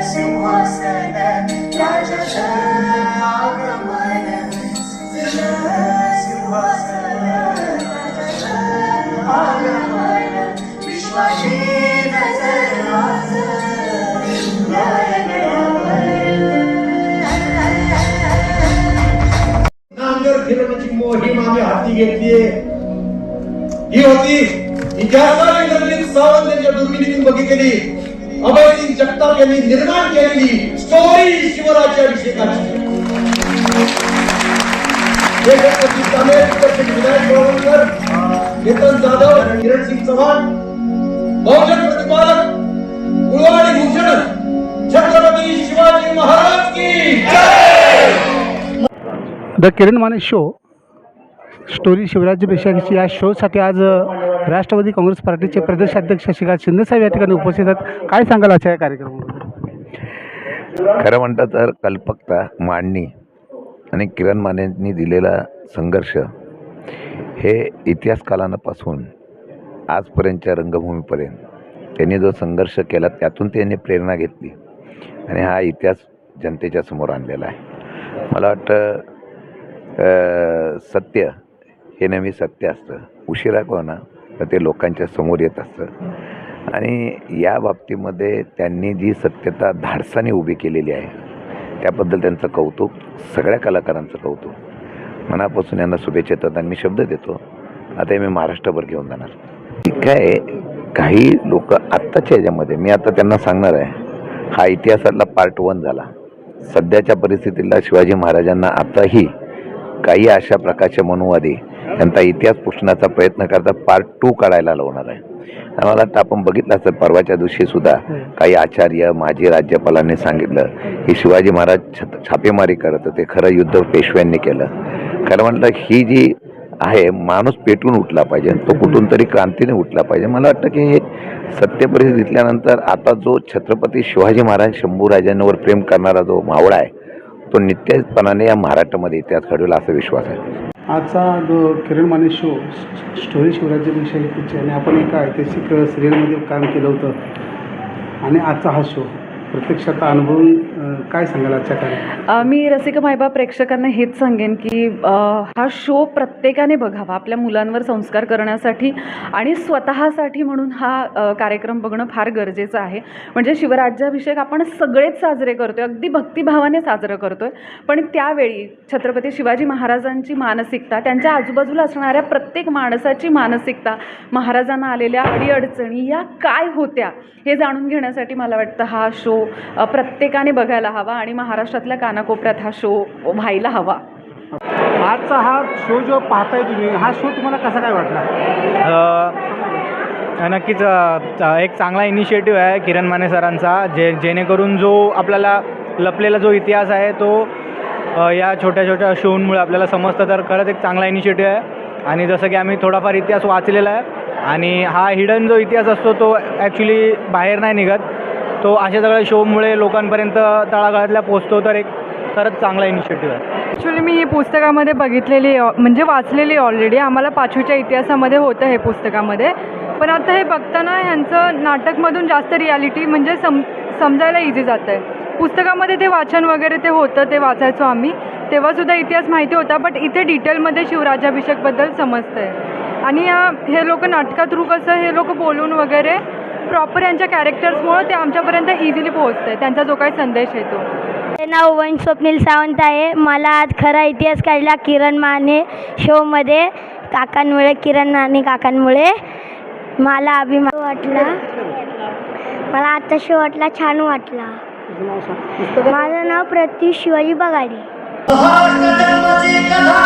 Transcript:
सिंहासन राजाचं आगमन, सिंहासन राजाचं आगमन, विश्वाची नजर आज नांगर फिरवण्याची मोहीम आम्ही हाती घेतलीये. ही होती इतिहासाने निर्मित सावंत यांच्या दुर्बिणीतून बघितलेली अभयसिंग जगताप यांनी निर्माण केलेली स्टोरी शिवराज्याभिषेकाची. विनायक गोळवलकर, केतन जाधव, किरणसिंग चव्हाण, बहुजन प्रतिपादक कुळवाडी भूषण छत्रपती शिवाजी महाराज की जय. The Kiran Mane show story शिवराज्याभिषेकाची या शोसाठी आज राष्ट्रवादी काँग्रेस पार्टीचे प्रदेशाध्यक्ष श्रीकांत शिंदेसाहेब या ठिकाणी उपस्थित आहेत. काय सांगाल आजच्या या कार्यक्रमाबद्दल? खरं म्हणतं तर कल्पकता, मांडणी आणि किरण मानेंनी दिलेला संघर्ष हे इतिहास कालापासून आजपर्यंतच्या रंगभूमीपर्यंत त्यांनी जो संघर्ष केला त्यातून त्यांनी प्रेरणा घेतली आणि हा इतिहास जनतेच्या समोर आणलेला आहे. मला वाटतं सत्य हे नेहमी सत्य असतं, उशिरा का होईना तर ते लोकांच्या समोर येत असतं. आणि या बाबतीमध्ये त्यांनी जी सत्यता धाडसाने उभी केलेली आहे त्याबद्दल त्यांचं कौतुक, सगळ्या कलाकारांचं कौतुक. मनापासून यांना शुभेच्छा देतात आणि मी शब्द देतो आता मी महाराष्ट्रभर घेऊन जाणार. काय काही लोक आत्ताच्या ह्याच्यामध्ये मी आता त्यांना सांगणार आहे, हा इतिहासातला पार्ट 1 झाला. सध्याच्या परिस्थितीला शिवाजी महाराजांना आताही काही अशा प्रकारचे मनुवादी त्यांचा इतिहास पुसण्याचा प्रयत्न करता पार्ट 2 काढायला लावणार आहे. आम्हाला वाटतं आपण बघितलं असतं परवाच्या दिवशी सुद्धा काही आचार्य माजी राज्यपालांनी सांगितलं की शिवाजी महाराज छापेमारी करत होते, खरं युद्ध पेशव्यांनी केलं. खरं म्हटलं ही जी आहे माणूस पेटून उठला पाहिजे, तो कुठून तरी क्रांतीने उठला पाहिजे. मला वाटतं की हे सत्य परिस्थिती दिसल्यानंतर आता जो छत्रपती शिवाजी महाराज शंभूराजांवर प्रेम करणारा जो मावळा आहे तो नित्यपणाने या महाराष्ट्रामध्ये इतिहास घडवेल असा विश्वास आहे. आजचा जो किरण माने शो स्टोरी शिवराज्याभिषेकाची आणि आपण एका ऐतिहासिक सिरियलमध्ये काम केलं होतं आणि आजचा हा शो प्रत्यक्षात अनुभवून काय सांगाल आजच्या काय? मी रसिक मायबा प्रेक्षकांना हेच सांगेन की हा शो प्रत्येकाने बघावा आपल्या मुलांवर संस्कार करण्यासाठी आणि स्वतःसाठी म्हणून हा कार्यक्रम बघणं फार गरजेचं आहे. म्हणजे शिवराज्याभिषेक आपण सगळेच साजरे करतो आहे, अगदी भक्तिभावाने साजरं करतो आहे, पण त्यावेळी छत्रपती शिवाजी महाराजांची मानसिकता, त्यांच्या आजूबाजूला असणाऱ्या प्रत्येक माणसाची मानसिकता, महाराजांना आलेल्या अडीअडचणी या काय होत्या हे जाणून घेण्यासाठी मला वाटतं हा शो प्रत्येकाने बघायला हवा आणि महाराष्ट्रातल्या कानाकोपऱ्यात हा शो व्हायला हवा. आजचा हा शो जो पाहताय तुम्ही, हा शो तुम्हाला कसा काय वाटला? नक्कीच एक चांगला इनिशिएटिव्ह आहे किरण माने सरांचा, जेणेकरून जो आपल्याला लपलेला जो इतिहास आहे तो या छोट्या छोट्या शोंमुळे आपल्याला समजतं. तर खरंच एक चांगला इनिशिएटिव्ह आहे. आणि जसं की आम्ही थोडाफार इतिहास वाचलेला आहे आणि हा हिडन जो इतिहास असतो तो ॲक्च्युली बाहेर नाही निघत, तो अशा सगळ्या शोमुळे लोकांपर्यंत तळागाळातल्या पोचतो. तर एक खरंच चांगला इनिशिएटिव्ह आहे. ॲक्च्युली मी ही पुस्तकामध्ये बघितलेली म्हणजे वाचलेली ऑलरेडी. आम्हाला 5वीच्या इतिहासामध्ये होतं हे पुस्तकामध्ये, पण आता हे बघताना ह्यांचं नाटकमधून जास्त रियालिटी म्हणजे समजायला इझी जातं आहे. पुस्तकामध्ये ते वाचन वगैरे ते होतं, ते वाचायचो आम्ही, तेव्हासुद्धा इतिहास माहिती होता, बट इथे डिटेलमध्ये शिवराज्याभिषेकबद्दल समजतं आहे. आणि हे लोक नाटका थ्रू कसं हे लोक बोलून वगैरे प्रॉपर यांच्या कॅरेक्टर्समुळं ते आमच्यापर्यंत इझिली पोहोचतं आहे, त्यांचा जो काही संदेश येतो. माझे नाव वंश स्वप्नील सावंत आहे. मला आज खरा इतिहास कळला किरण माने शोमध्ये. काकांमुळे, किरण माने काकांमुळे मला अभिमान वाटला. मला आजचा शो वाटला, छान वाटला. माझं नाव प्रत्युष शिवाजी बगाडे. महाराष्ट्र जन्माची कथा